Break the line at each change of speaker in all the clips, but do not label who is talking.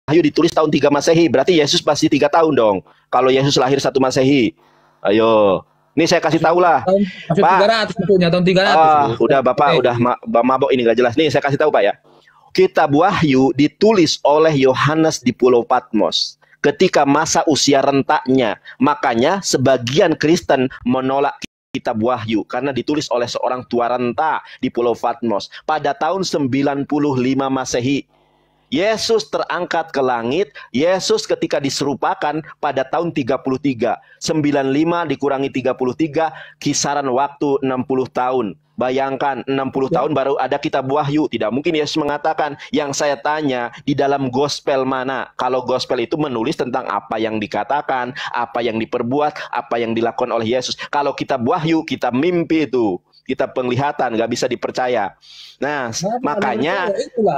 Wahyu ditulis tahun 3 Masehi, berarti Yesus pasti 3 tahun dong. Kalau Yesus lahir 1 Masehi. Ayo. Ini saya kasih tahu lah.
Masuk
Pak,
300 maksudnya tahun 300.
Udah Bapak udah mabok ini gak jelas. Nih saya kasih tahu Pak ya. Kitab Wahyu ditulis oleh Yohanes di Pulau Patmos ketika masa usia rentaknya. Makanya sebagian Kristen menolak Kitab Wahyu karena ditulis oleh seorang tua renta di Pulau Patmos pada tahun 95 Masehi. Yesus terangkat ke langit. Yesus ketika diserupakan pada tahun 33. 95 dikurangi 33, kisaran waktu 60 tahun. Bayangkan 60 tahun baru ada Kitab Wahyu. Tidak mungkin Yesus mengatakan. Yang saya tanya, di dalam gospel mana? Kalau gospel itu menulis tentang apa yang dikatakan, apa yang diperbuat, apa yang dilakukan oleh Yesus. Kalau Kitab Wahyu, kitab mimpi itu, kitab penglihatan, nggak bisa dipercaya. Nah, makanya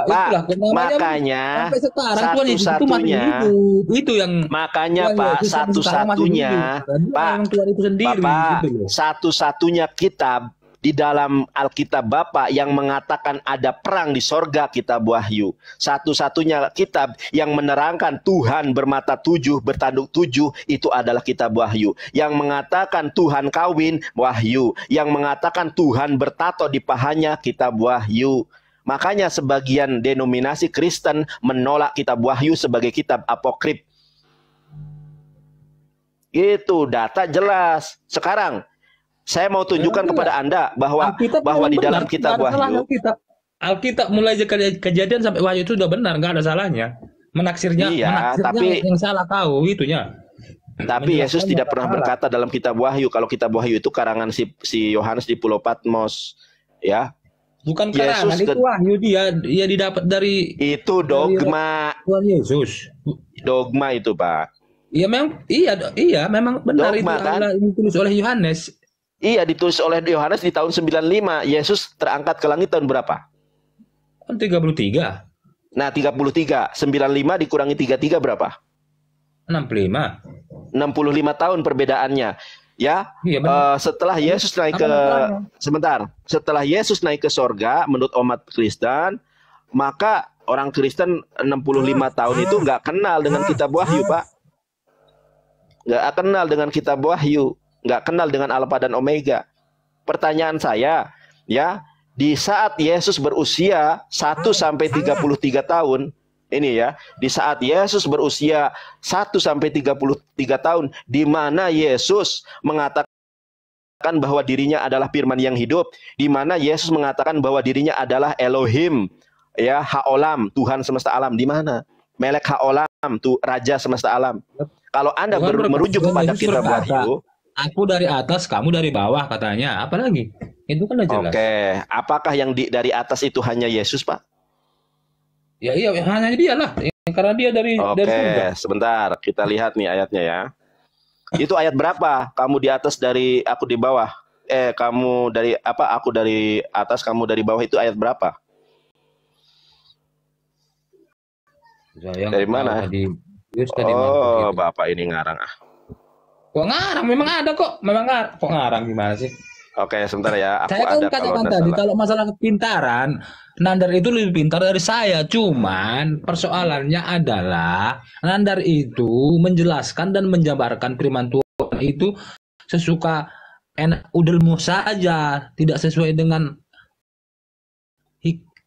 Pak, makanya satu-satunya
itu yang
makanya Pak, satu-satunya Pak, Bapak, satu-satunya kitab di dalam Alkitab Bapak yang mengatakan ada perang di sorga, Kitab Wahyu. Satu-satunya kitab yang menerangkan Tuhan bermata 7, bertanduk 7, itu adalah Kitab Wahyu. Yang mengatakan Tuhan kawin, Wahyu. Yang mengatakan Tuhan bertato di pahanya, Kitab Wahyu. Makanya sebagian denominasi Kristen menolak Kitab Wahyu sebagai kitab apokrif. Itu data jelas. Sekarang saya mau tunjukkan kepada Anda bahwa di dalam Kitab Wahyu,
Alkitab mulai Kejadian sampai Wahyu itu sudah benar, nggak ada salahnya. Menaksirnya, tapi yang salah tahu itunya.
Tapi Yesus tidak pernah berkata dalam Kitab Wahyu kalau Kitab Wahyu itu karangan si Yohanes di Pulau Patmos, ya.
Bukan karangan, itu Wahyu dia didapat dari
itu dogma
Tuhan Yesus.
Dogma itu, Pak.
Iya memang benar dogma, itu kan? Ditulis oleh Yohanes.
Iya, ditulis oleh Yohanes di tahun 95. Yesus terangkat ke langit tahun berapa?
33.
Nah, 33. 95 dikurangi 33 berapa?
65.
65 tahun perbedaannya. Ya, setelah Yesus naik ke setelah Yesus naik ke sorga menurut umat Kristen, maka orang Kristen 65 tahun itu nggak kenal dengan Kitab Wahyu, Pak. Nggak kenal dengan Kitab Wahyu. Nggak kenal dengan Alfa dan Omega. Pertanyaan saya, ya, di saat Yesus berusia 1 sampai 33 tahun, ini ya, di saat Yesus berusia 1 sampai 33 tahun, di mana Yesus mengatakan bahwa dirinya adalah firman yang hidup, di mana Yesus mengatakan bahwa dirinya adalah Elohim, ya, Haolam, Tuhan semesta alam, di mana? Melek Haolam, tuh Raja semesta alam. Kalau Anda merujuk kepada Kitab Wahyu,
aku dari atas, kamu dari bawah katanya. Apalagi? Itu kan jelas.
Oke, apakah yang dari atas itu hanya Yesus, Pak?
Ya iya, hanya dia lah. Karena dia dari surga.
Sebentar, kita lihat nih ayatnya ya. Itu ayat berapa? Kamu di atas dari aku di bawah. Kamu dari apa? Aku dari atas, kamu dari bawah, itu ayat berapa? Dari mana? Bapak ini ngarang ah.
Kok ngarang? Memang ada kok. Kok ngarang gimana sih?
Oke, sebentar ya.
Saya kan katakan tadi, kalau masalah kepintaran, Nandar itu lebih pintar dari saya. Cuman persoalannya adalah Nandar itu menjelaskan dan menjabarkan firman Tuhan itu sesuka enak udelmu saja, tidak sesuai dengan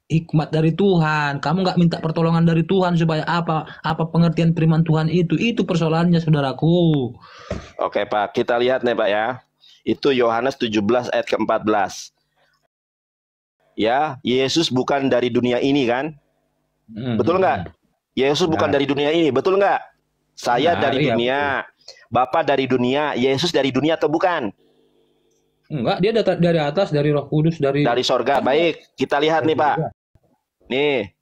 hikmat dari Tuhan. Kamu nggak minta pertolongan dari Tuhan supaya apa pengertian firman Tuhan itu persoalannya, saudaraku.
Oke Pak, kita lihat nih Pak ya. Itu Yohanes 17 ayat ke-14. Ya, Yesus bukan dari dunia ini kan? Betul nggak? Yesus bukan dari dunia ini, betul nggak? Saya dari dunia, Bapak dari dunia, Yesus dari dunia atau bukan?
Enggak, dia dari atas, dari Roh Kudus, dari
sorga. Baik, kita lihat nih Pak. Nih,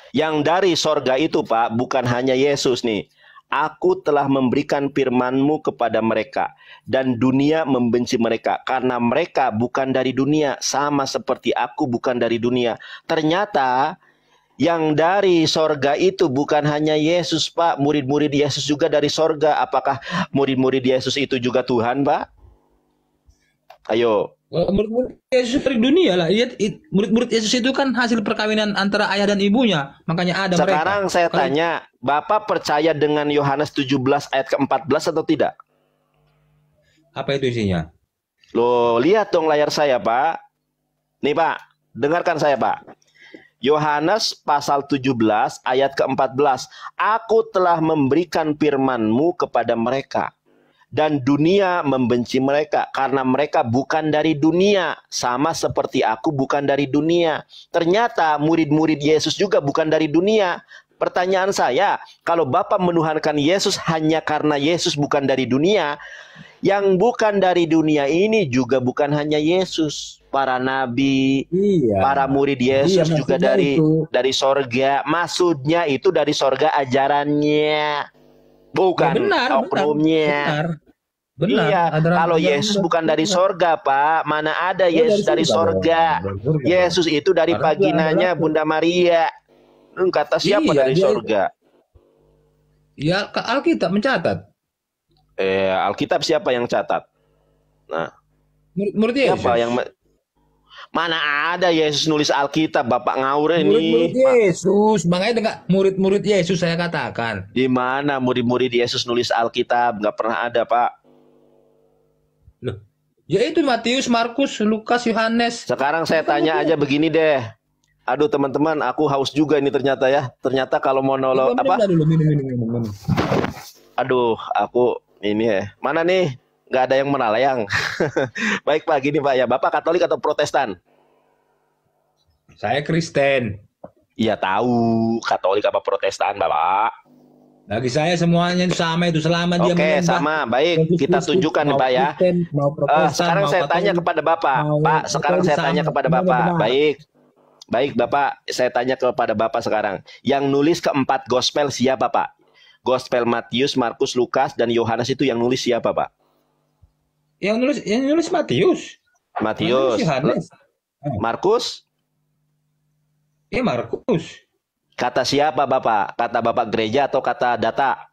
yang dari sorga itu Pak, bukan hanya Yesus nih. Aku telah memberikan firman-Mu kepada mereka, dan dunia membenci mereka, karena mereka bukan dari dunia, sama seperti aku bukan dari dunia. Ternyata yang dari sorga itu bukan hanya Yesus Pak, murid-murid Yesus juga dari sorga. Apakah murid-murid Yesus itu juga Tuhan Pak? Ayo,
Murid-murid Yesus dari dunia lah. Murid-murid Yesus itu kan hasil perkawinan antara ayah dan ibunya. Makanya ada
Sekarang
mereka.
saya
Kalau
tanya, Bapak percaya dengan Yohanes 17 ayat ke-14 atau tidak?
apa itu isinya?
Loh, lihat dong layar saya, Pak. Nih, Pak. Dengarkan saya, Pak. Yohanes pasal 17 ayat ke-14. Aku telah memberikan firman-Mu kepada mereka. Dan dunia membenci mereka karena mereka bukan dari dunia. Sama seperti aku bukan dari dunia. Ternyata murid-murid Yesus juga bukan dari dunia. Pertanyaan saya, kalau Bapak menuhankan Yesus hanya karena Yesus bukan dari dunia, yang bukan dari dunia ini juga bukan hanya Yesus. Para nabi,
Iya.
para murid
Iya,
Yesus juga
maksudnya itu.
dari sorga. Maksudnya itu dari sorga ajarannya. Bukan
Benar,
oknumnya.
benar.
Iya, kalau
Ajaran
Yesus bukan dari
benar.
sorga, Pak. Mana ada
Oh,
Yesus dari
surga dong.
sorga?
Dari surga dong.
Yesus itu dari
Karena dia
vaginanya
adalah
Bunda Maria. Kata siapa
iya,
dari
dia
sorga?
ya Alkitab mencatat.
Alkitab siapa yang catat? Nah,
Murid Yesus.
siapa yang mana ada Yesus nulis Alkitab, Bapak ngawur
Murid-murid
ini.
Yesus. Makanya dengar murid-murid Yesus saya katakan.
Di mana murid-murid Yesus nulis Alkitab? Nggak pernah ada, Pak.
Loh, yaitu Matius, Markus, Lukas, Yohanes.
Sekarang saya tanya aja begini deh. Aduh teman-teman, aku haus juga ini ternyata ya. Ternyata kalau mau nolong apa?
Minum.
Aduh, aku ini ya. Mana nih? Nggak ada yang menalayang. Baik Pak, gini Pak ya. Bapak Katolik atau Protestan?
Saya Kristen.
Iya tahu, Katolik apa Protestan, Bapak.
Bagi saya semuanya itu sama itu selama dia
Oke, sama. Baik, kita tunjukkan nih Pak ya. Sekarang saya tanya kepada Bapak. Pak, sekarang saya tanya kepada Bapak. Baik Bapak, saya tanya kepada Bapak sekarang. Yang nulis keempat gospel siapa Pak? Gospel Matius, Markus, Lukas, dan Yohanes itu yang nulis siapa Pak?
Yang nulis Matius.
Matius. Markus?
Iya Markus.
Kata siapa Bapak? Kata Bapak gereja atau kata data?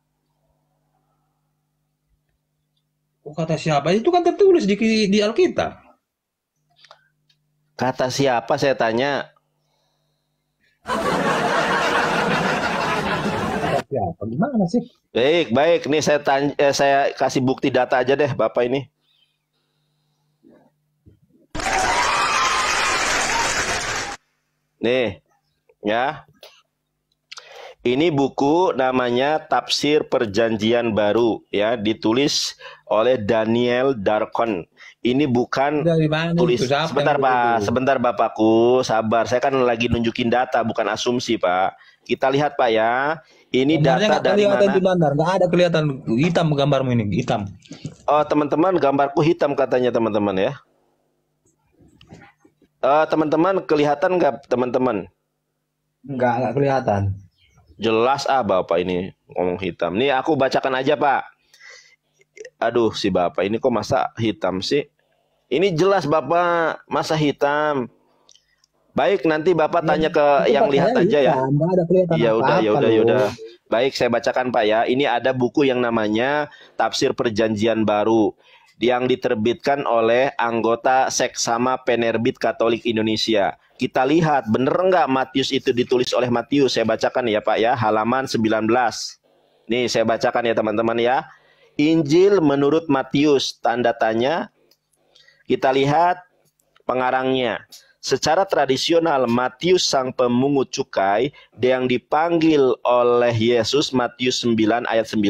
Oh, kata siapa? Itu kan tertulis di Alkitab.
Kata siapa saya tanya?
Kata siapa? Gimana sih?
Baik. Nih saya kasih bukti data aja deh Bapak ini. Nih, ya. Ini buku namanya Tafsir Perjanjian Baru ya, ditulis oleh Daniel Darkon. Ini bukan tulis sebentar Pak, sebentar Bapakku, sabar. Saya kan lagi nunjukin data bukan asumsi, Pak. Kita lihat Pak ya. Ini data dari mana?
Nggak ada kelihatan hitam gambarmu ini, hitam.
Oh, teman-teman, gambarku hitam katanya teman-teman ya. Teman-teman kelihatan nggak teman-teman?
Nggak kelihatan.
Jelas Bapak ini ngomong hitam. Nih aku bacakan aja Pak. Aduh si Bapak ini kok masa hitam sih? Ini jelas Bapak, masa hitam. Baik, nanti Bapak tanya ke yang lihat aja ya. Ya udah. Baik, saya bacakan Pak ya. Ini ada buku yang namanya Tafsir Perjanjian Baru yang diterbitkan oleh anggota Seksama Penerbit Katolik Indonesia. Kita lihat bener nggak Matius itu ditulis oleh Matius. Saya bacakan ya Pak ya, halaman 19. Nih saya bacakan ya teman-teman ya. Injil menurut Matius, tanda tanya. Kita lihat pengarangnya. Secara tradisional Matius sang pemungut cukai yang dipanggil oleh Yesus Matius 9 ayat 9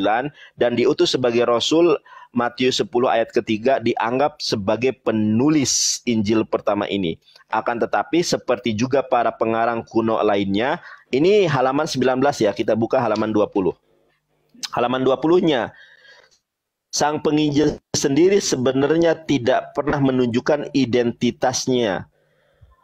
dan diutus sebagai rasul Matius 10 ayat ketiga dianggap sebagai penulis Injil pertama ini. Akan tetapi seperti juga para pengarang kuno lainnya, ini halaman 19 ya, kita buka halaman 20. Halaman 20-nya, sang penginjil sendiri sebenarnya tidak pernah menunjukkan identitasnya.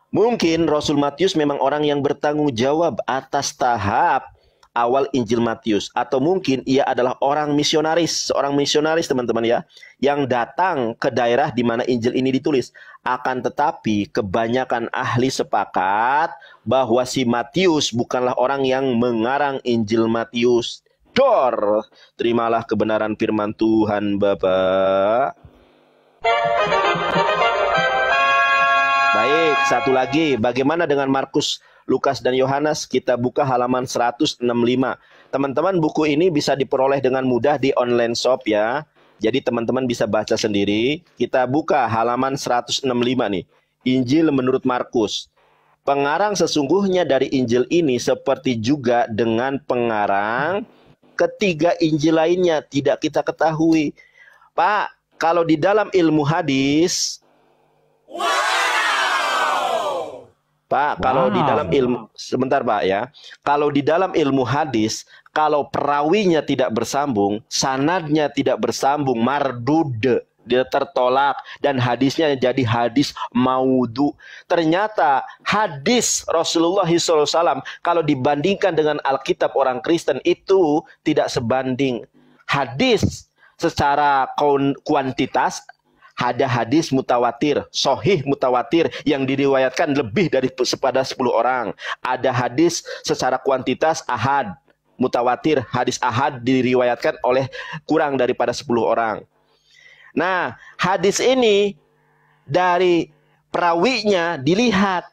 Mungkin Rasul Matius memang orang yang bertanggung jawab atas tahap awal Injil Matius, atau mungkin ia adalah seorang misionaris teman-teman ya, yang datang ke daerah di mana Injil ini ditulis. Akan tetapi kebanyakan ahli sepakat bahwa si Matius bukanlah orang yang mengarang Injil Matius. Dor, terimalah kebenaran firman Tuhan Bapak. Baik, satu lagi. Bagaimana dengan Markus, Lukas, dan Yohanes? Kita buka halaman 165. Teman-teman, buku ini bisa diperoleh dengan mudah di online shop ya. Jadi teman-teman bisa baca sendiri. Kita buka halaman 165 nih. Injil menurut Markus. Pengarang sesungguhnya dari Injil ini seperti juga dengan pengarang ketiga Injil lainnya tidak kita ketahui. Pak, kalau di dalam ilmu hadis, Pak, kalau di dalam ilmu, sebentar Pak ya, kalau di dalam ilmu hadis, kalau perawinya tidak bersambung, sanadnya tidak bersambung, mardud, dia tertolak, dan hadisnya jadi hadis maudhu. Ternyata hadis Rasulullah SAW kalau dibandingkan dengan Alkitab orang Kristen itu tidak sebanding. Hadis secara kuantitas ada hadis mutawatir, sohih mutawatir yang diriwayatkan lebih daripada 10 orang. Ada hadis secara kuantitas ahad mutawatir, hadis ahad diriwayatkan oleh kurang daripada 10 orang. Nah, hadis ini dari perawinya dilihat.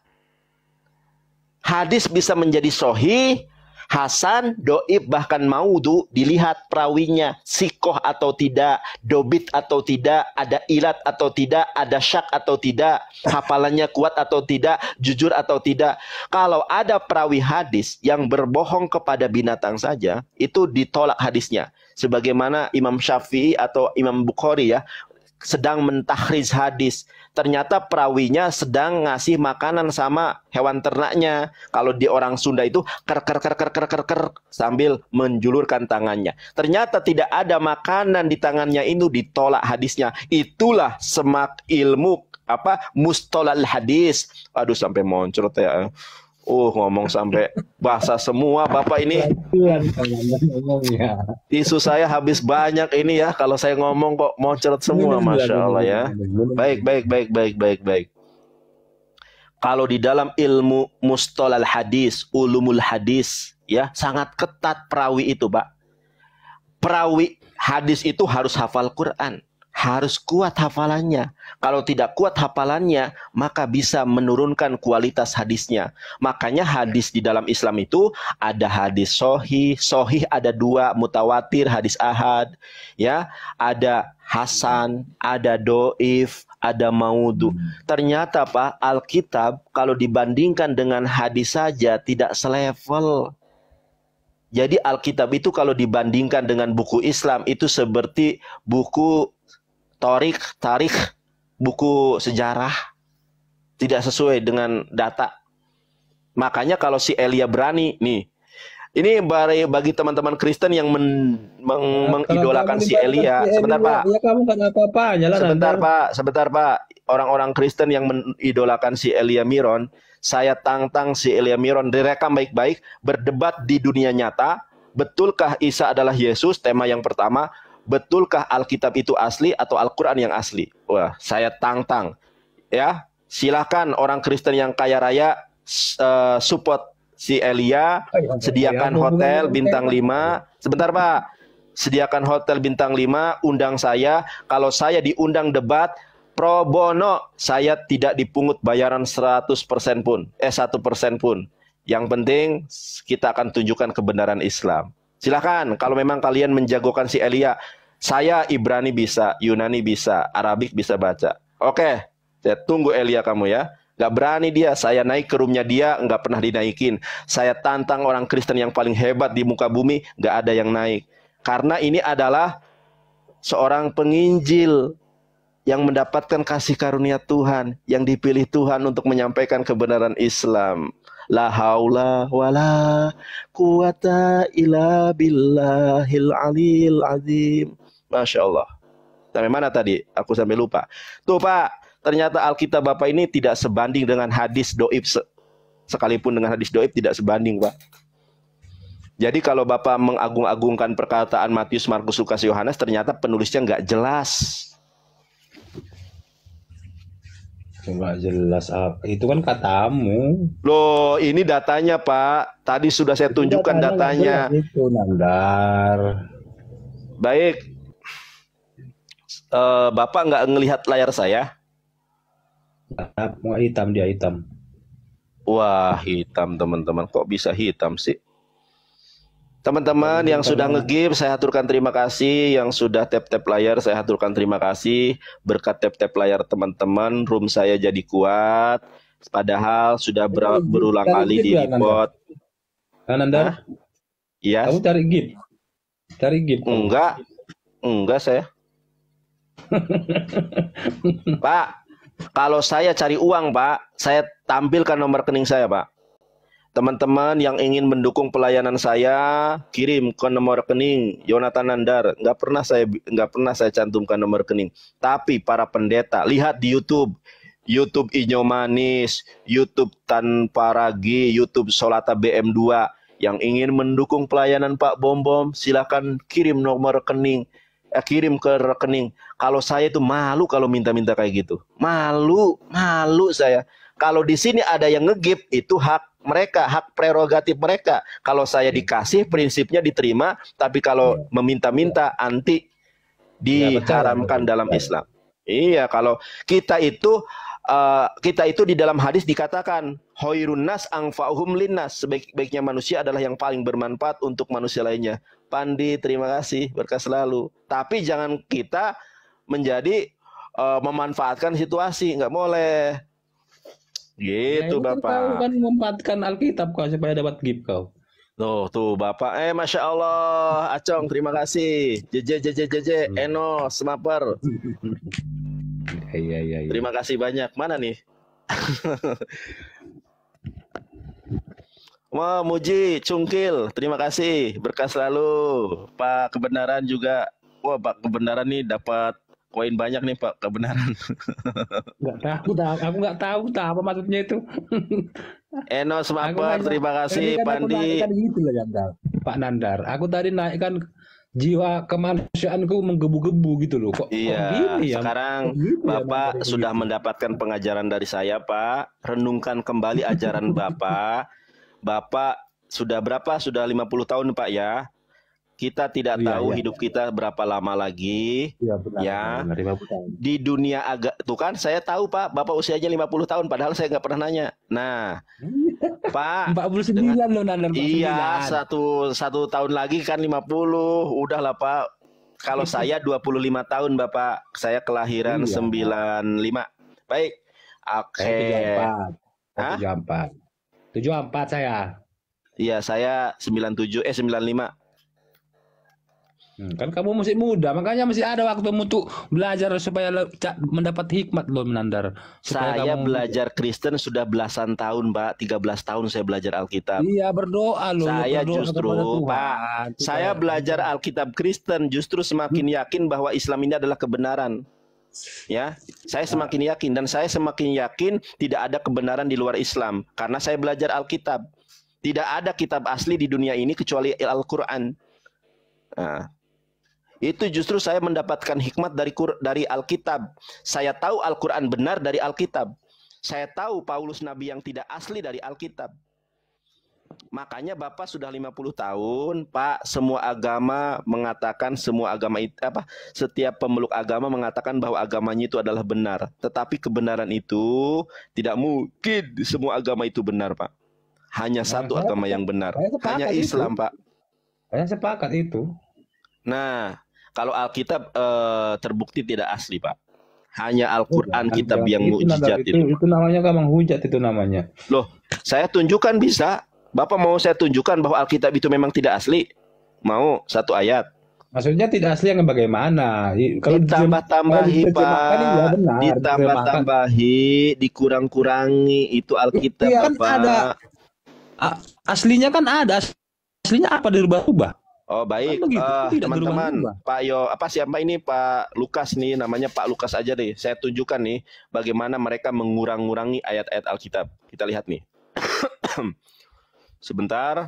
Hadis bisa menjadi sohih, hasan, doib, bahkan maudhu, dilihat perawinya, sikoh atau tidak, dobit atau tidak, ada ilat atau tidak, ada syak atau tidak, hafalannya kuat atau tidak, jujur atau tidak. Kalau ada perawi hadis yang berbohong kepada binatang saja, itu ditolak hadisnya. Sebagaimana Imam Syafi'i atau Imam Bukhari ya, sedang mentahriz hadis. Ternyata perawinya sedang ngasih makanan sama hewan ternaknya. Kalau di orang Sunda itu ker sambil menjulurkan tangannya. Ternyata tidak ada makanan di tangannya, itu ditolak hadisnya. Itulah semak ilmu mustalahul hadis. Aduh, sampai moncrot ya. Ngomong sampai bahasa semua Bapak ini. Tisu saya habis banyak ini ya. Kalau saya ngomong kok moncrot semua, Masya Allah ya. Baik. Kalau di dalam ilmu mustalahul hadis, ulumul hadis ya, sangat ketat perawi itu, Pak. Perawi hadis itu harus hafal Quran. Harus kuat hafalannya. Kalau tidak kuat hafalannya, maka bisa menurunkan kualitas hadisnya. Makanya hadis di dalam Islam itu ada hadis sohih. Sohih ada 2, mutawatir, hadis ahad. Ya, ada hasan, ada doif, ada maudhu. Ternyata Pak, Alkitab kalau dibandingkan dengan hadis saja tidak selevel. Jadi Alkitab itu kalau dibandingkan dengan buku Islam itu seperti buku tarikh, buku sejarah, tidak sesuai dengan data. Makanya kalau si Elia berani nih, ini bagi teman-teman Kristen yang mengidolakan si Elia. Sebentar Pak,
ya kamu kan apa-apanya lah.
Sebentar Pak. Orang-orang Kristen yang mengidolakan si Elia Miron, saya tantang si Elia Miron, direkam baik-baik, berdebat di dunia nyata. Betulkah Isa adalah Yesus? Tema yang pertama. Betulkah Alkitab itu asli atau Al-Quran yang asli? Wah, saya tantang. Ya, silakan orang Kristen yang kaya raya support si Elia, sediakan hotel bintang 5. Sebentar Pak, sediakan hotel bintang 5, undang saya. Kalau saya diundang debat pro bono, saya tidak dipungut bayaran 100% pun, 1% pun. Yang penting kita akan tunjukkan kebenaran Islam. Silakan, kalau memang kalian menjagokan si Elia. Saya Ibrani bisa, Yunani bisa, Arabik bisa baca. Oke, saya tunggu Elia kamu ya. Gak berani dia, saya naik ke roomnya dia, nggak pernah dinaikin. Saya tantang orang Kristen yang paling hebat di muka bumi, nggak ada yang naik. Karena ini adalah seorang penginjil yang mendapatkan kasih karunia Tuhan, yang dipilih Tuhan untuk menyampaikan kebenaran Islam. La haula wala quwata illa billahil aliyil azim. Masya Allah. Sampai mana tadi? Aku sampai lupa. Tuh Pak, ternyata Alkitab Bapak ini tidak sebanding dengan hadis doib. Sekalipun dengan hadis doib tidak sebanding Pak. Jadi kalau Bapak mengagung-agungkan perkataan Matius, Markus, Lukas, Yohanes, ternyata penulisnya nggak jelas.
Nggak jelas apa? Itu kan katamu.
Loh, ini datanya Pak. Tadi sudah saya tunjukkan datanya.
Itu Nandar.
Baik. Bapak nggak ngelihat layar saya?
Mau hitam, dia hitam.
Wah, hitam teman-teman. Kok bisa hitam sih? Teman-teman yang sudah nge-give, saya haturkan terima kasih. Yang sudah tap-tap layar, saya haturkan terima kasih. Berkat tap-tap layar teman-teman, room saya jadi kuat. Padahal sudah berulang kali di report.
Nandar?
Iya.
Kamu cari gift? Cari gift?
Enggak saya. Pak, kalau saya cari uang, Pak, saya tampilkan nomor rekening saya, Pak. Teman-teman yang ingin mendukung pelayanan saya, kirim ke nomor rekening Yonatan Nandar. Nggak pernah saya cantumkan nomor rekening. Tapi para pendeta, lihat di YouTube. YouTube Inyo Manis, YouTube Tanpa Ragi, YouTube Solata BM2. Yang ingin mendukung pelayanan Pak Bom Bom, silakan kirim nomor rekening. Kirim ke rekening. Kalau saya itu malu kalau minta-minta kayak gitu. Malu saya. Kalau di sini ada yang nge-give, itu hak mereka, hak prerogatif mereka. Kalau saya dikasih, prinsipnya diterima. Tapi kalau meminta-minta, anti diharamkan dalam Islam. Iya, kalau kita itu di dalam hadis dikatakan hoirun nas angfa'uhum linnas, sebaik-baiknya manusia adalah yang paling bermanfaat untuk manusia lainnya. Pandi, terima kasih, berkah selalu. Tapi jangan kita menjadi memanfaatkan situasi, nggak boleh. Gitu, Bapak.
Kau kan memanfaatkan Alkitab kau supaya dapat gift kau.
Tuh Bapak, Masya Allah, Acong, terima kasih. JJ, Eno, Semaper.
Iya.
Terima kasih banyak. Mana nih? Wah, Muji, Cungkil, terima kasih. Berkah selalu. Pak Kebenaran juga. Wah, Pak Kebenaran nih dapat koin banyak nih, Pak Kebenaran.
Aku nggak tahu apa maksudnya itu.
Eno Semaper, terima kasih. Pandi.
Gitu loh, Pak Nandar. Aku tadi naikkan jiwa kemanusiaanku menggebu-gebu gitu loh. Kok
gini ya? Sekarang Bapak sudah mendapatkan pengajaran dari saya, Pak. Renungkan kembali ajaran Bapak. Bapak sudah berapa? Sudah 50 tahun, Pak ya. Kita tidak tahu hidup kita berapa lama lagi. Benar, di dunia tuh kan saya tahu, Pak, Bapak usianya 50 tahun padahal saya nggak pernah nanya. Nah, Pak
49 loh Nandar.
Iya, satu tahun lagi kan 50. Udahlah, Pak. Kalau saya 25 tahun, Bapak. Saya kelahiran 95. Baik. Oke.
74 saya.
Iya, saya 95.
Kan kamu masih muda, makanya masih ada waktu untuk belajar supaya mendapat hikmat loh, Nandar.
Saya belajar Kristen sudah belasan tahun, Pak. 13 tahun saya belajar Alkitab.
Iya, berdoa loh.
Saya justru, Pak, saya belajar Alkitab Kristen justru semakin yakin bahwa Islam ini adalah kebenaran. Ya, saya semakin yakin dan saya semakin yakin tidak ada kebenaran di luar Islam karena saya belajar Alkitab. Tidak ada kitab asli di dunia ini kecuali Al-Quran. Nah, itu justru saya mendapatkan hikmat dari Alkitab. Saya tahu Al-Quran benar dari Alkitab. Saya tahu Paulus Nabi yang tidak asli dari Alkitab. Makanya Bapak sudah 50 tahun, Pak, semua agama mengatakan setiap pemeluk agama mengatakan bahwa agamanya itu adalah benar. Tetapi kebenaran itu tidak mungkin semua agama itu benar, Pak. Hanya satu agama yang benar, hanya Islam, Pak.
Saya sepakat itu.
Nah, kalau Alkitab terbukti tidak asli, Pak. Hanya Al-Quran kitab yang mukjizat itu.
Itu namanya memang hujat itu namanya.
Loh, saya tunjukkan bisa. Bapak mau saya tunjukkan bahwa Alkitab itu memang tidak asli? Mau satu ayat?
Maksudnya tidak asli yang bagaimana? Kalau
ditambah-tambahi, Pak. Ditambah-tambahi, dikurang-kurangi itu Alkitab,
iya,
Bapak.
Kan ada. Aslinya kan ada. Aslinya apa dirubah-ubah?
Oh baik, teman-teman, Pak siapa ini Pak Lukas nih, namanya Pak Lukas aja deh. Saya tunjukkan nih bagaimana mereka mengurang-ngurangi ayat-ayat Alkitab. Kita lihat nih. Sebentar.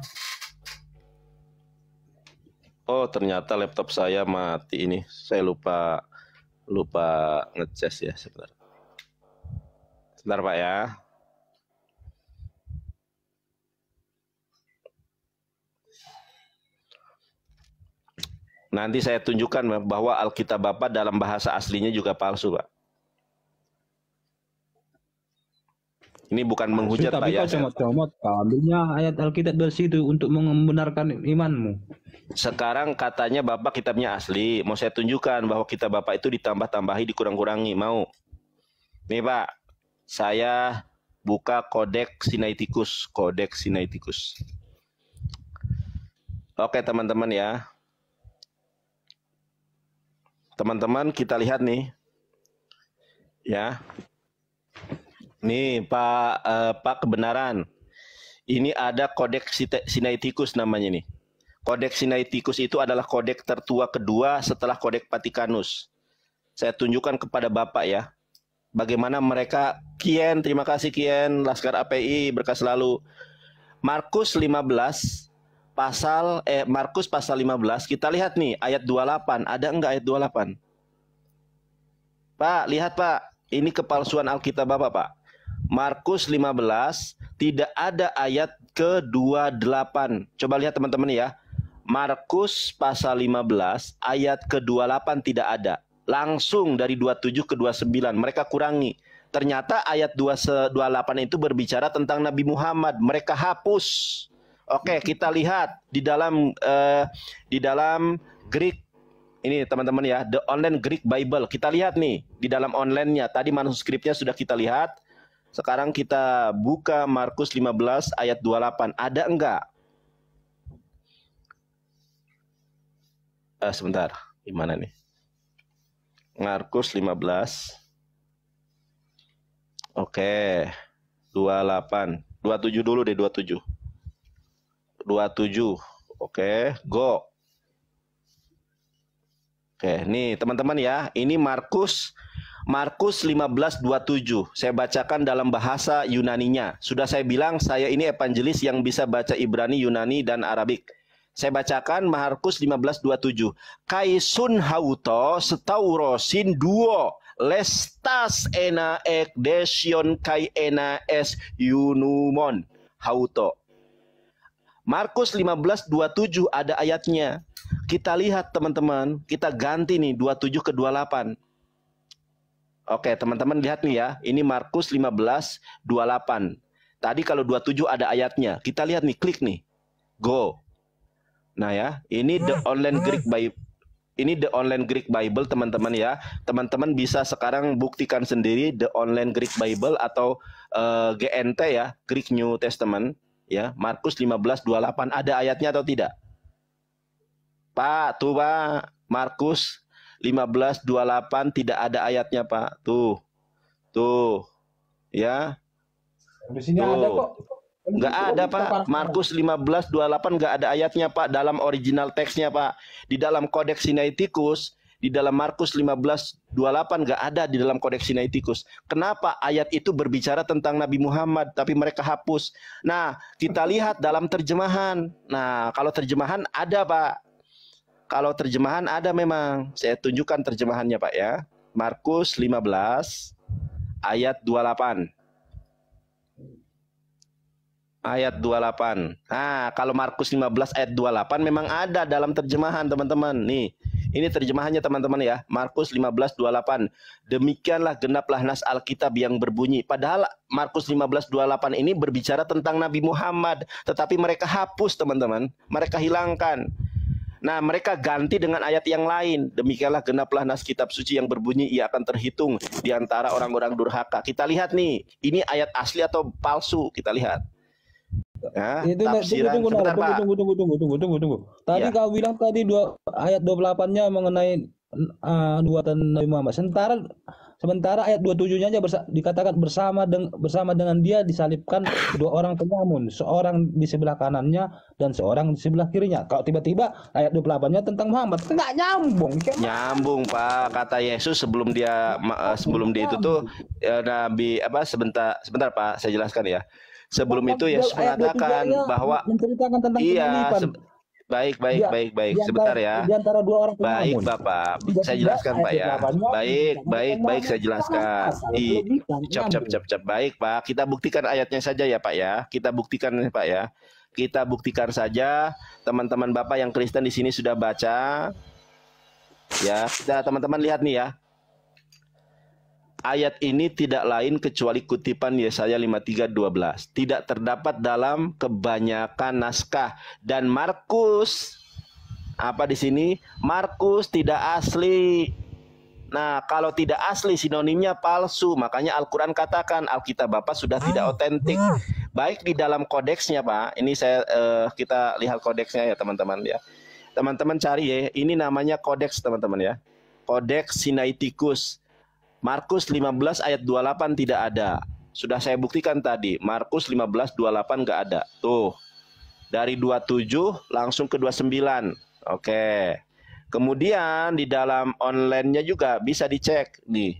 Oh ternyata laptop saya mati ini. Saya lupa ngecas ya sebentar. Sebentar Pak ya. Nanti saya tunjukkan bahwa Alkitab Bapak dalam bahasa aslinya juga palsu, Pak. Ini bukan menghujat, Pak,
Tapi
ya.
kau comot-comot, kau ambilnya ayat Alkitab dari situ untuk membenarkan imanmu.
Sekarang katanya Bapak kitabnya asli. Mau saya tunjukkan bahwa kitab Bapak itu ditambah-tambahi, dikurang-kurangi. Mau? Nih, Pak. Saya buka Kodeks Sinaiticus. Kodeks Sinaiticus. Oke, teman-teman ya. Teman-teman, kita lihat nih. Ya. Nih Pak kebenaran. Ini ada Kodeks Sinaiticus namanya nih. Kodeks Sinaiticus itu adalah kodeks tertua kedua setelah Kodeks Vatikanus. Saya tunjukkan kepada Bapak ya. Bagaimana mereka, Kian, terima kasih Kian, Laskar API, berkah selalu. Markus 15 Markus pasal 15, kita lihat nih ayat 28. Ada enggak ayat 28? Pak, lihat Pak. Ini kepalsuan Alkitab Bapak, Pak. Markus 15 tidak ada ayat ke-28. Coba lihat teman-teman ya. Markus pasal 15 ayat ke-28 tidak ada. Langsung dari 27 ke 29 mereka kurangi. Ternyata ayat 28 itu berbicara tentang Nabi Muhammad. Mereka hapus. Oke, kita lihat di dalam Greek. Ini teman-teman ya, The Online Greek Bible. Kita lihat nih di dalam online-nya. Tadi manuskripnya sudah kita lihat. Sekarang kita buka Markus 15 ayat 28. Ada enggak? Sebentar. Gimana nih? Markus 15. Oke. 28. 27 dulu deh, 27. 27. Oke, go. Oke, nih teman-teman ya, ini Markus 15:27. Saya bacakan dalam bahasa Yunaninya. Sudah saya bilang saya ini evangelis yang bisa baca Ibrani, Yunani dan Arabik. Saya bacakan Markus 15:27. Kaisun hauto staurosin duo lestas ena ek desion kai ena es yunumon hauto. Markus 15:27 ada ayatnya. Kita lihat teman-teman, kita ganti nih 27 ke 28. Oke, teman-teman lihat nih ya. Ini Markus 15:28. Tadi kalau 27 ada ayatnya. Kita lihat nih, klik nih. Go. Nah ya, ini The Online Greek Bible. Ini The Online Greek Bible teman-teman ya. Teman-teman bisa sekarang buktikan sendiri The Online Greek Bible atau GNT ya, Greek New Testament ya. Markus 15:28 ada ayatnya atau tidak? Pak, tuh Pak, Markus 15:28 tidak ada ayatnya Pak. Tuh, ya.
Di sini ada kok.
Nggak ada Pak. Markus 15:28 nggak ada ayatnya Pak dalam original teksnya Pak. Di dalam Kodeks Sinaiticus, di dalam Markus 15:28 nggak ada di dalam Kodeks Sinaiticus. Kenapa ayat itu berbicara tentang Nabi Muhammad tapi mereka hapus? Nah, kita lihat dalam terjemahan. Nah, kalau terjemahan ada Pak. Kalau terjemahan ada memang. Saya tunjukkan terjemahannya Pak ya. Markus 15 ayat 28. Ayat 28. Nah, kalau Markus 15 ayat 28 memang ada dalam terjemahan teman-teman. Nih, ini terjemahannya teman-teman ya. Markus 15:28. Demikianlah genaplah nas Alkitab yang berbunyi. Padahal Markus 15:28 ini berbicara tentang Nabi Muhammad. Tetapi mereka hapus teman-teman. Mereka hilangkan. Nah, mereka ganti dengan ayat yang lain. Demikianlah genaplah nas kitab suci yang berbunyi, ia akan terhitung di antara orang-orang durhaka. Kita lihat nih, ini ayat asli atau palsu? Kita lihat. Ya, tafsiran.
Tunggu. Tadi
Ya.
kau bilang tadi ayat 28-nya mengenai nubuatan Nabi Muhammad. Sementara ayat 27-nya aja dikatakan bersama dengan dia disalibkan dua orang penyamun, seorang di sebelah kanannya dan seorang di sebelah kirinya. Kalau tiba-tiba ayat 28-nya tentang Muhammad, nggak nyambung.
Nyambung Pak, kata Yesus sebelum dia itu tuh Nabi apa sebentar Pak, saya jelaskan ya. Sebelum itu Yesus mengatakan bahwa
menceritakan tentang
iya baik sebentar ya.
Di antara dua orang
Baik
penyamun.
Bapak, saya jelaskan Pak ya. Baik saya jelaskan. Cap. Baik Pak, kita buktikan ayatnya saja ya Pak ya. Kita buktikan Pak ya. Kita buktikan saja. Teman-teman Bapak yang Kristen di sini sudah baca. Ya, kita teman-teman lihat nih ya. Ayat ini tidak lain kecuali kutipan Yesaya 53:12. Tidak terdapat dalam kebanyakan naskah. Dan Markus, apa di sini? Markus tidak asli. Nah, kalau tidak asli sinonimnya palsu. Makanya Al-Quran katakan Alkitab Bapak sudah tidak otentik. Baik di dalam kodeksnya, Pak. Ini kita lihat kodeksnya ya, teman-teman ya. Teman-teman cari ya. Ini namanya kodeks, teman-teman ya. Kodeks Sinaiticus. Markus 15 ayat 28 tidak ada. Sudah saya buktikan tadi. Markus 15:28 nggak ada. Tuh. Dari 27 langsung ke 29. Oke. Kemudian di dalam online-nya juga bisa dicek nih.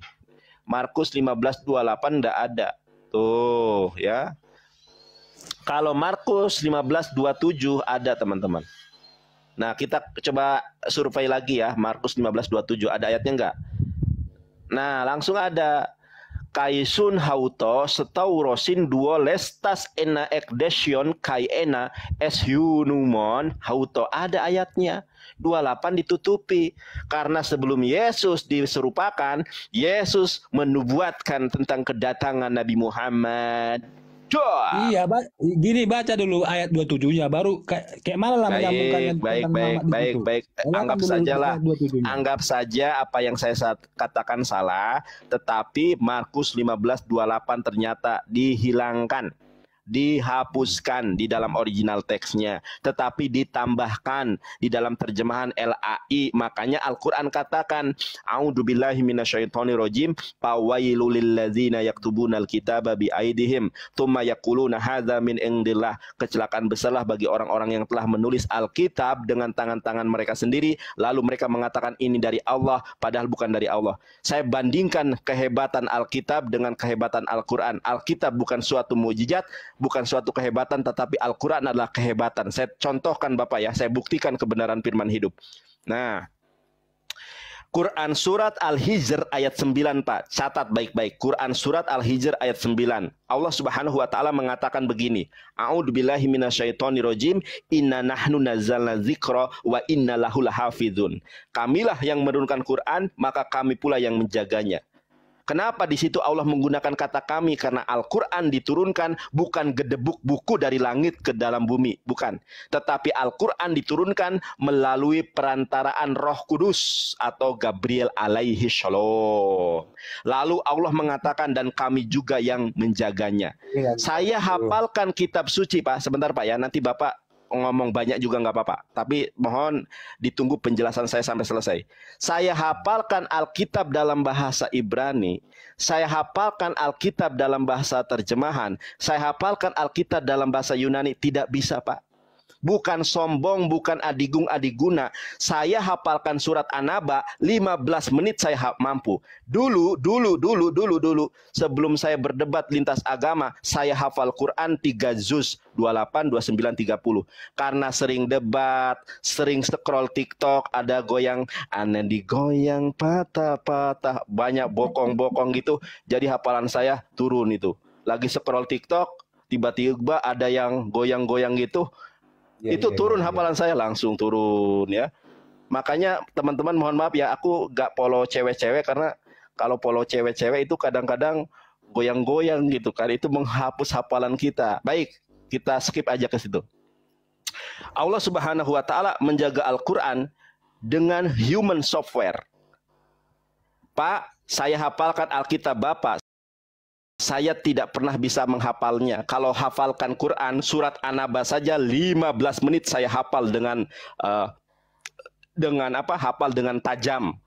Markus 15:28 nggak ada. Tuh ya. Kalau Markus 15:27 ada, teman-teman. Nah, kita coba survei lagi ya. Markus 15:27 ada ayatnya nggak? Nah, langsung ada Kaisun hauto setaurosin duo lestas ena ekdesion kai ena esyunumon hauto, ada ayatnya. 28 ditutupi karena sebelum Yesus diserupakan, Yesus menubuatkan tentang kedatangan Nabi Muhammad. Doa.
Iya, gini baca dulu ayat 27-nya baru kayak mana lah menyambungkannya
baik. Anggap saja apa yang saya katakan salah, tetapi Markus 15:28 ternyata dihilangkan, dihapuskan di dalam original teksnya, tetapi ditambahkan di dalam terjemahan LAI. Makanya Al-Quran katakan a'udzubillahi minasyaitonirrajim fawailul lilladzina yaktubunal kitaba biaidihim tsumma yaquluna hadza min indillah, kecelakaan besarlah bagi orang-orang yang telah menulis Alkitab dengan tangan-tangan mereka sendiri, lalu mereka mengatakan ini dari Allah padahal bukan dari Allah. Saya bandingkan kehebatan Alkitab dengan kehebatan Al-Quran. Alkitab bukan suatu mukjizat, bukan suatu kehebatan, tetapi Al-Quran adalah kehebatan. Saya contohkan Bapak ya, saya buktikan kebenaran firman hidup. Nah, Quran surat Al-Hijr ayat 9, Pak. Catat baik-baik. Quran surat Al-Hijr ayat 9. Allah Subhanahu wa taala mengatakan begini. A'udzubillahi minasyaitonirrajim. Inna nahnu nazzalna dzikra wa inna lahu lahafizun. Kamilah yang menurunkan Quran, maka kami pula yang menjaganya. Kenapa di situ Allah menggunakan kata kami? Karena Al-Quran diturunkan bukan gedebuk buku dari langit ke dalam bumi, bukan. Tetapi Al-Quran diturunkan melalui perantaraan Roh Kudus atau Gabriel alaihi shalom. Lalu Allah mengatakan dan kami juga yang menjaganya. Saya hafalkan kitab suci, Pak. Sebentar Pak ya, nanti Bapak ngomong banyak juga nggak apa-apa, tapi mohon ditunggu penjelasan saya sampai selesai. Saya hafalkan Alkitab dalam bahasa Ibrani, saya hafalkan Alkitab dalam bahasa terjemahan, saya hafalkan Alkitab dalam bahasa Yunani. Tidak bisa, Pak. Bukan sombong, bukan adigung adiguna. Saya hafalkan surat An-Naba 15 menit saya mampu. Dulu sebelum saya berdebat lintas agama, saya hafal Quran 3 juz, 28, 29, 30. Karena sering debat, sering scroll TikTok, ada goyang, aneh digoyang patah-patah, banyak bokong-bokong gitu. Jadi hafalan saya turun itu. Lagi scroll TikTok, tiba-tiba ada yang goyang-goyang gitu. Itu turun hafalan saya, langsung turun ya. Makanya teman-teman mohon maaf ya, aku gak follow cewek-cewek, karena kalau follow cewek-cewek itu kadang-kadang goyang-goyang gitu kan, itu menghapus hafalan kita. Baik, kita skip aja ke situ. Allah Subhanahu wa taala menjaga Al-Quran dengan human software. Pak, saya hafalkan Alkitab Bapak, saya tidak pernah bisa menghafalnya. Kalau hafalkan Quran, surat An-Naba saja 15 menit saya hafal dengan hafal dengan tajam.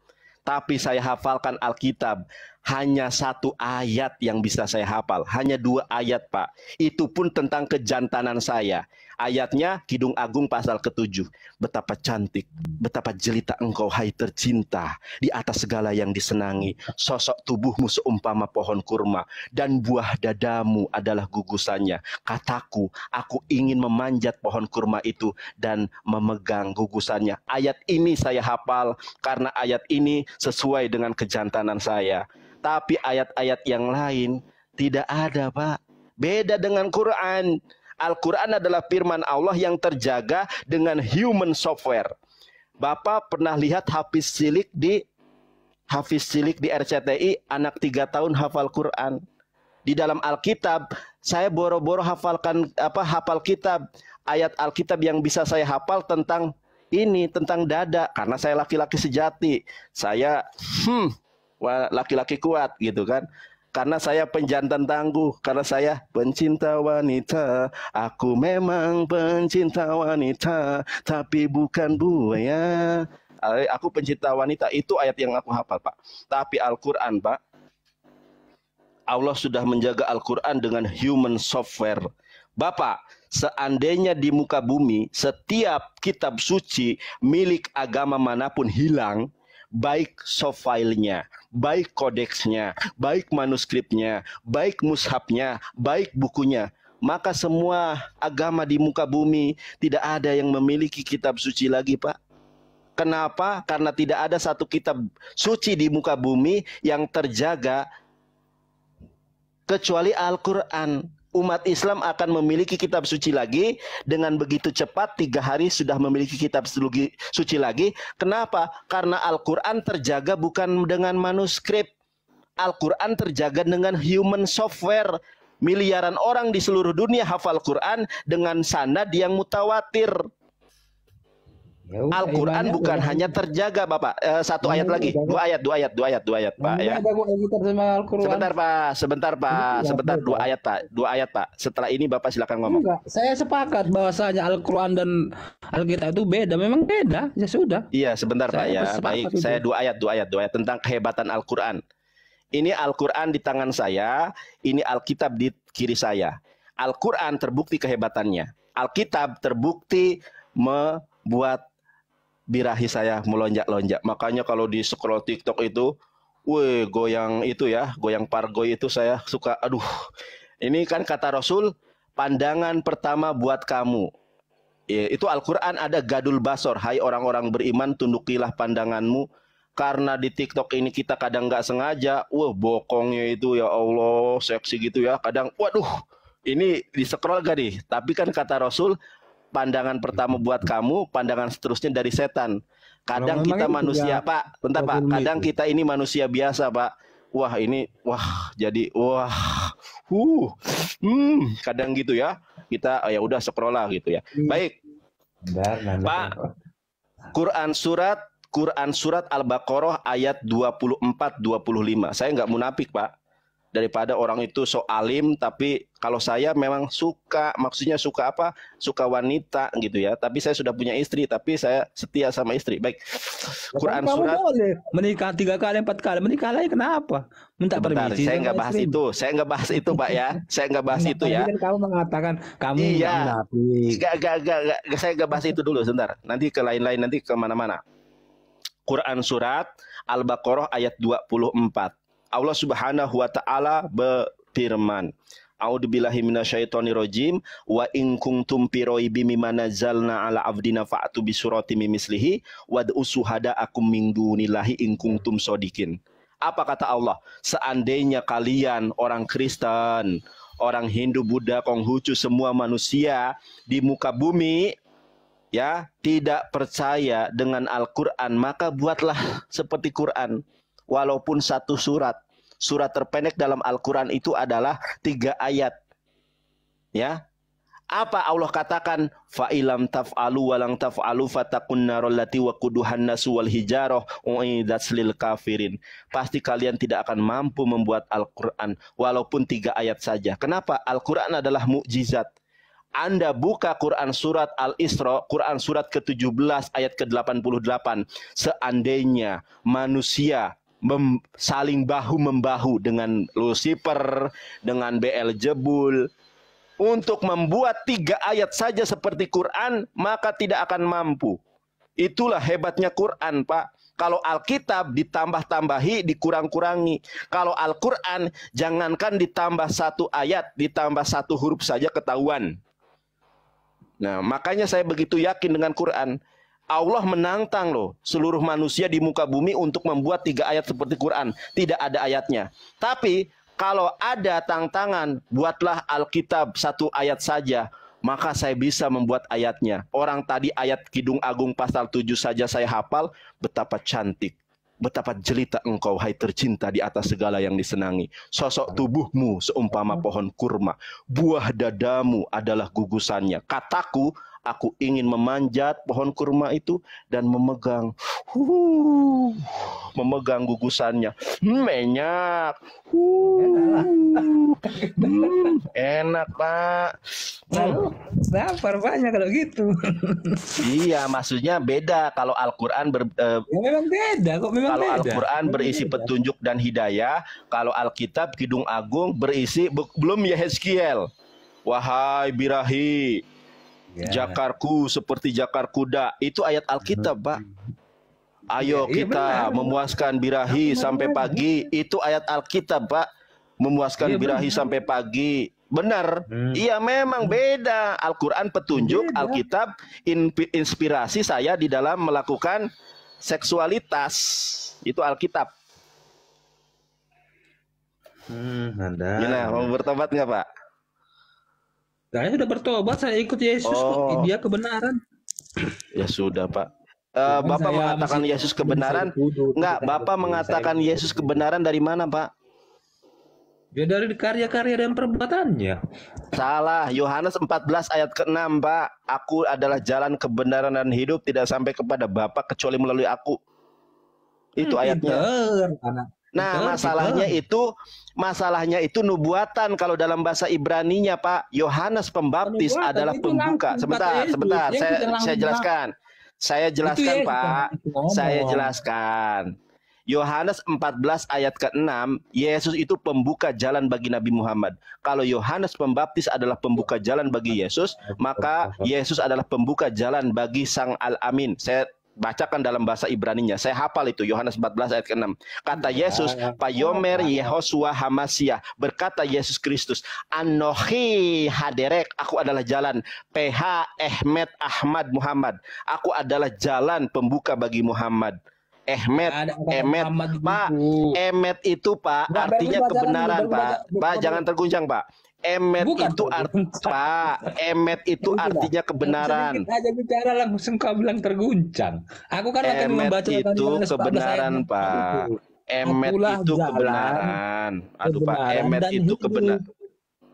Tapi saya hafalkan Alkitab hanya 1 ayat yang bisa saya hafal. Hanya 2 ayat, Pak. Itu pun tentang kejantanan saya. Ayatnya Kidung Agung pasal ke-7. Betapa cantik, betapa jelita engkau hai tercinta, di atas segala yang disenangi. Sosok tubuhmu seumpama pohon kurma, dan buah dadamu adalah gugusannya. Kataku, aku ingin memanjat pohon kurma itu dan memegang gugusannya. Ayat ini saya hafal karena ayat ini sesuai dengan kejantanan saya. Tapi ayat-ayat yang lain tidak ada, Pak. Beda dengan Quran. Al-Quran adalah firman Allah yang terjaga dengan human software. Bapak pernah lihat Hafiz Silik di Hafiz cilik di RCTI, anak 3 tahun hafal Quran. Di dalam Alkitab, saya boro-boro hafal kitab. Ayat Alkitab yang bisa saya hafal tentang ini, tentang dada. Karena saya laki-laki sejati. Saya laki-laki kuat gitu kan. Karena saya penjantan tangguh. Karena saya pencinta wanita. Aku memang pencinta wanita, tapi bukan buaya. Aku pencinta wanita. Itu ayat yang aku hafal, Pak. Tapi Al-Quran, Pak, Allah sudah menjaga Al-Quran dengan human software. Bapak, seandainya di muka bumi setiap kitab suci milik agama manapun hilang, baik soft file-nya, baik kodeksnya, baik manuskripnya, baik mushafnya, baik bukunya, maka semua agama di muka bumi tidak ada yang memiliki kitab suci lagi, Pak. Kenapa? Karena tidak ada satu kitab suci di muka bumi yang terjaga kecuali Al-Quran. Umat Islam akan memiliki kitab suci lagi. Dengan begitu cepat 3 hari sudah memiliki kitab suci lagi. Kenapa? Karena Al-Quran terjaga bukan dengan manuskrip. Al-Quran terjaga dengan human software. Miliaran orang di seluruh dunia hafal Quran dengan sanad yang mutawatir. Al-Quran bukan hanya terjaga, Bapak. Satu ayat lagi, dua ayat, Pak. Ya. Sebentar, Pak. 2 ayat, Pak. Setelah ini Bapak silakan ngomong.
Enggak, saya sepakat bahwasanya Al-Quran dan Alkitab itu beda. Memang beda, ya sudah.
Iya, sebentar, Pak. Ya, baik. Saya 2 ayat tentang kehebatan Al-Quran. Ini Al-Quran di tangan saya, ini Alkitab di kiri saya. Al-Quran terbukti kehebatannya. Alkitab terbukti membuat birahi saya melonjak-lonjak. Makanya kalau di scroll TikTok itu, goyang itu ya, goyang pargoy itu saya suka, aduh. Ini kan kata Rasul, pandangan pertama buat kamu. Ya, itu Al-Quran ada gadul basor. Hai orang-orang beriman, tundukilah pandanganmu. Karena di TikTok ini kita kadang nggak sengaja, bokongnya itu ya Allah, seksi gitu ya. Kadang, waduh, ini di scroll gak nih? Tapi kan kata Rasul, pandangan pertama buat kamu, pandangan seterusnya dari setan. Kadang kita manusia, Pak. Bentar, Pak. Kadang kita ini manusia biasa, Pak. Kadang gitu ya. Kita ya udah scroll lah gitu ya. Baik. Pak. Quran surat Al-Baqarah ayat 24-25. Saya nggak munafik, Pak. Daripada orang itu sok alim, tapi kalau saya memang suka, maksudnya suka apa? Suka wanita gitu ya. Tapi saya sudah punya istri, tapi saya setia sama istri. Baik. Quran surat.
Boleh menikah 3 kali, 4 kali, menikah lagi kenapa? Minta permisi.
Saya nggak bahas itu. Saya nggak bahas itu, Pak ya. Saya nggak bahas itu ya.
Kan kamu mengatakan kamu
Gak. Saya nggak bahas itu dulu, sebentar. Nanti ke lain-lain, nanti kemana-mana. Quran surat Al-Baqarah ayat 24. Allah Subhanahu wa taala berfirman, A'udzubillahi minasyaitonirrajim, wa in kuntum fi raibin mimma nazzalna ala abdina fa'tu bi suratin mislihi wad'u syuhada'akum min dunillahi in kuntum shodiqin. Apa kata Allah? Seandainya kalian orang Kristen, orang Hindu, Buddha, Konghucu, semua manusia di muka bumi ya tidak percaya dengan Al-Qur'an, maka buatlah seperti Quran. Walaupun 1 surat. Surat terpendek dalam Al-Quran itu adalah 3 ayat. Ya. Apa Allah katakan? Fa'ilam taf'alu walang taf'alu fatakun narallati wa kuduhan nasu wal hijarah u'idat lil kafirin. Pasti kalian tidak akan mampu membuat Al-Quran. Walaupun 3 ayat saja. Kenapa? Al-Quran adalah mukjizat. Anda buka Quran surat Al-Isra, Quran surat ke-17 ayat ke-88. Seandainya manusia saling bahu-membahu dengan Lucifer, dengan Beelzebul, untuk membuat 3 ayat saja seperti Quran, maka tidak akan mampu. Itulah hebatnya Quran, Pak. Kalau Alkitab ditambah-tambahi, dikurang-kurangi. Kalau Al-Quran, jangankan ditambah 1 ayat, ditambah 1 huruf saja ketahuan. Nah, makanya saya begitu yakin dengan Quran. Allah menantang loh seluruh manusia di muka bumi untuk membuat 3 ayat seperti Quran. Tidak ada ayatnya. Tapi kalau ada tantangan, buatlah Alkitab 1 ayat saja, maka saya bisa membuat ayatnya. Orang tadi ayat Kidung Agung pasal 7 saja saya hafal, betapa cantik. Betapa jelita engkau, hai tercinta, di atas segala yang disenangi. Sosok tubuhmu seumpama pohon kurma, buah dadamu adalah gugusannya. Kataku, aku ingin memanjat pohon kurma itu dan memegang gugusannya. Enak. Enak, Pak.
Lapar banyak kalau gitu.
Iya, maksudnya beda. Kalau Al-Quran
Ya memang beda kok, memang
kalau
beda.
Al-Quran berisi petunjuk dan hidayah, kalau Alkitab Kidung Agung berisi belum Yehezkiel. Wahai birahi, jakarku seperti jakar kuda. Itu ayat Alkitab, Pak. Ayo kita memuaskan birahi sampai pagi. Itu ayat Alkitab, Pak. Memuaskan birahi sampai pagi. Benar. Iya, memang beda. Al-Quran petunjuk, Alkitab inspirasi saya di dalam melakukan seksualitas. Itu Alkitab. Gimana, mau bertobat nggak, Pak?
Saya sudah bertobat, saya ikut Yesus kok. Dia kebenaran.
Ya sudah, Pak. Bapak mengatakan Yesus kebenaran? Enggak, Bapak mengatakan Yesus kebenaran dari mana, Pak?
Ya dari karya-karya dan perbuatannya.
Salah. Yohanes 14 ayat ke-6, Pak. Aku adalah jalan kebenaran dan hidup, tidak sampai kepada Bapa kecuali melalui aku. Itu ayatnya. Nah, masalahnya itu nubuatan. Kalau dalam bahasa Ibraninya, Pak, Yohanes Pembaptis adalah pembuka. Sebentar. Saya jelaskan. Saya jelaskan, Pak. Saya jelaskan. Yohanes 14 ayat ke-6, Yesus itu pembuka jalan bagi Nabi Muhammad. Kalau Yohanes Pembaptis adalah pembuka jalan bagi Yesus, maka Yesus adalah pembuka jalan bagi Sang Al-Amin. Saya bacakan dalam bahasa Ibraninya. Saya hafal itu, Yohanes 14 ayat ke-6. Kata Yesus, Payomer Yehoshua Hamasyah. Berkata Yesus Kristus, Anohi haderek, aku adalah jalan. PH Ahmed Ahmad Muhammad. Aku adalah jalan pembuka bagi Muhammad. Pak, Emet itu, Pak, artinya kebenaran, Pak. Pak, jangan terguncang, Pak. Emet itu artinya kebenaran.
Aja bicara langsung kau bilang terguncang. Aku kan akan membaca
itu kebenaran, Pak. Emet itu kebenaran. Aduh, Pak, Emet itu kebenaran.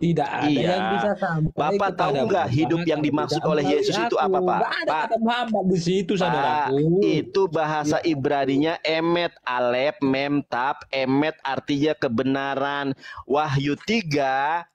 Tidak ada yang bisa sampai.
Bapak tahu nggak hidup yang dimaksud oleh Yesus itu apa, Pak?
Pak, Muhammad di situ, saudaraku.
Itu bahasa Ibraninya emet, alef, mem, tap. Emet artinya kebenaran. Wahyu 3:14.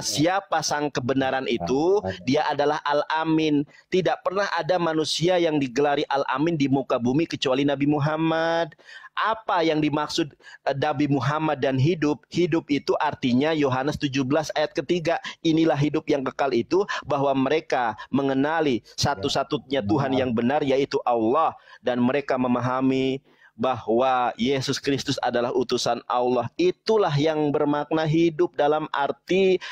Siapa sang kebenaran itu? Dia adalah Al-Amin. Tidak pernah ada manusia yang digelari Al-Amin di muka bumi kecuali Nabi Muhammad. Apa yang dimaksud Nabi Muhammad dan hidup? Hidup itu artinya Yohanes 17 ayat ketiga. Inilah hidup yang kekal itu, bahwa mereka mengenali satu-satunya Tuhan yang benar, yaitu Allah. Dan mereka memahami bahwa Yesus Kristus adalah utusan Allah. Itulah yang bermakna hidup dalam arti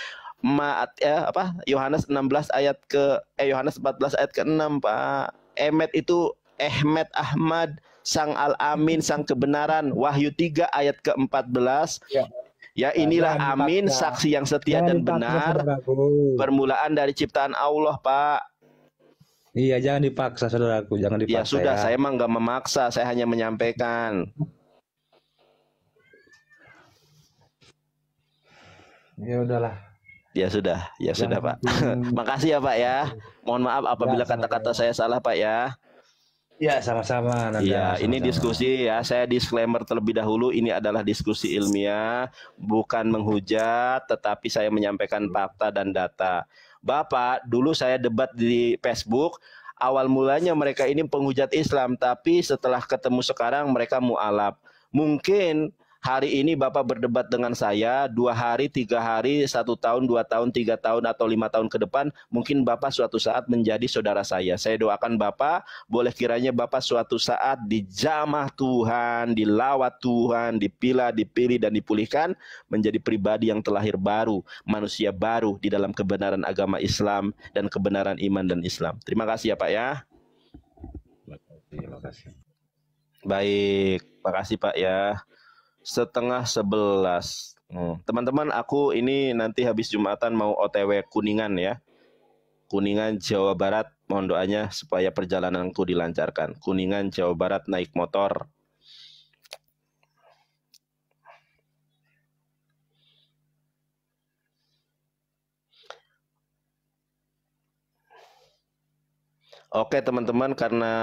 Yohanes 16 ayat Yohanes 14 ayat ke-6, Pak. Emet itu Ahmed Ahmad, Sang Al-Amin, Sang Kebenaran. Wahyu 3 ayat ke-14. Ya, inilah Amin, saksi yang setia dan benar, permulaan dari ciptaan Allah, Pak.
Iya, jangan dipaksa, saudaraku, jangan dipaksa.
Ya sudah, saya emang nggak memaksa, saya hanya menyampaikan.
Ya udahlah.
Ya sudah, Pak. Makasih ya, Pak ya. Mohon maaf apabila kata-kata saya salah, Pak ya.
Ya, sama-sama.
Iya, ini diskusi ya. Saya disclaimer terlebih dahulu. Ini adalah diskusi ilmiah, bukan menghujat, tetapi saya menyampaikan fakta dan data. Bapak, dulu saya debat di Facebook. Awal mulanya mereka ini penghujat Islam, tapi setelah ketemu sekarang mereka mu'alaf. Mungkin hari ini Bapak berdebat dengan saya 2 hari, 3 hari, 1 tahun, 2 tahun, 3 tahun, atau 5 tahun ke depan, mungkin Bapak suatu saat menjadi saudara saya. Saya doakan Bapak, boleh kiranya Bapak suatu saat dijamah Tuhan, dilawat Tuhan, dipilih dan dipulihkan menjadi pribadi yang terlahir baru, manusia baru di dalam kebenaran agama Islam dan kebenaran iman dan Islam. Terima kasih ya, Pak ya.
Terima kasih.
Baik, makasih Pak ya. 10:30. Teman-teman, aku ini nanti habis Jumatan mau OTW Kuningan ya. Kuningan, Jawa Barat. Mohon doanya supaya perjalananku dilancarkan. Kuningan, Jawa Barat, naik motor. Oke teman-teman, karena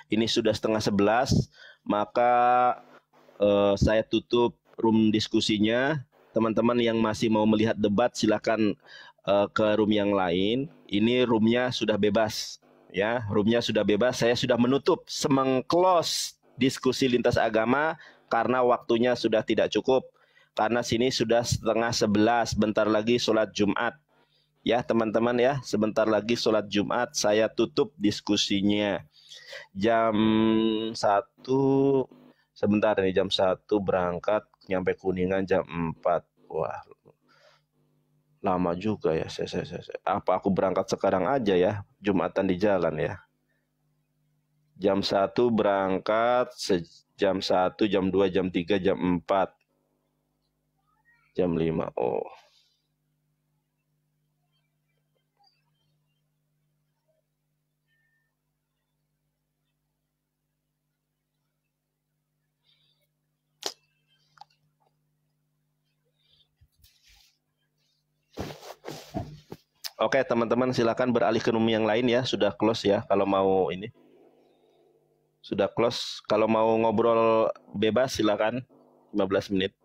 ini sudah setengah 11, maka saya tutup room diskusinya. Teman-teman yang masih mau melihat debat silakan ke room yang lain. Ini roomnya sudah bebas, ya. Roomnya sudah bebas. Saya sudah menutup, meng-close diskusi lintas agama karena waktunya sudah tidak cukup. Karena sini sudah setengah 11, bentar lagi sholat Jumat. Ya teman-teman ya, sebentar lagi sholat Jumat, saya tutup diskusinya. Jam 1, sebentar nih, jam 1 berangkat, nyampe Kuningan jam 4. Wah, lama juga ya. Apa aku berangkat sekarang aja ya, Jumatan di jalan ya. Jam 1 berangkat, jam 1, jam 2, jam 3, jam 4, jam 5. Oh. Oke teman-teman, silakan beralih ke room yang lain ya. Sudah close ya kalau mau ini. Sudah close. Kalau mau ngobrol bebas silakan 15 menit.